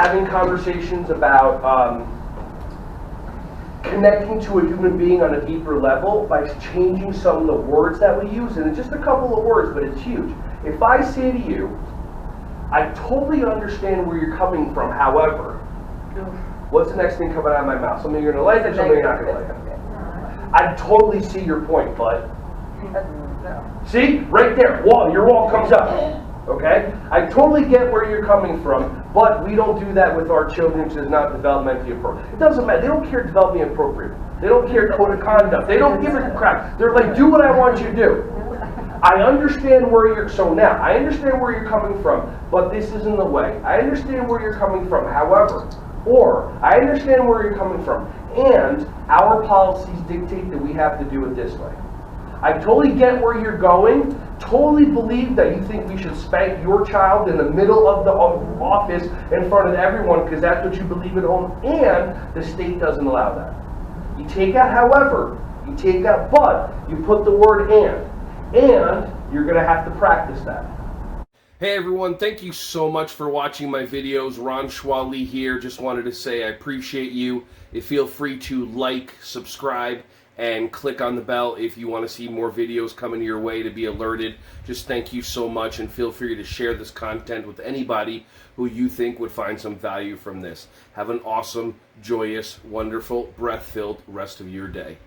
having conversations about connecting to a human being on a deeper level by changing some of the words that we use, and it's just a couple of words, but it's huge. If I say to you, I totally understand where you're coming from, however, what's the next thing coming out of my mouth? Something you're going to like and something you're not going to like. I totally see your point, bud. See? Right there. Your wall comes up. Okay? I totally get where you're coming from, but we don't do that with our children because it's not developmentally appropriate. It doesn't matter. They don't care developmentally appropriate. They don't care code of conduct. They don't give a crap. They're like, do what I want you to do. I understand where I understand where you're coming from, but this isn't the way. I understand where you're coming from, however, or I understand where you're coming from, and our policies dictate that we have to do it this way. I totally get where you're going, totally believe that you think we should spank your child in the middle of the office in front of everyone because that's what you believe at home, and the state doesn't allow that. You take out however, you take out but, you put the word and you're going to have to practice that. Hey everyone, thank you so much for watching my videos. Ron Schwally here. Just wanted to say I appreciate you. Feel free to like, subscribe, and click on the bell if you want to see more videos coming your way to be alerted. Just thank you so much, and feel free to share this content with anybody who you think would find some value from this. Have an awesome, joyous, wonderful, breath-filled rest of your day.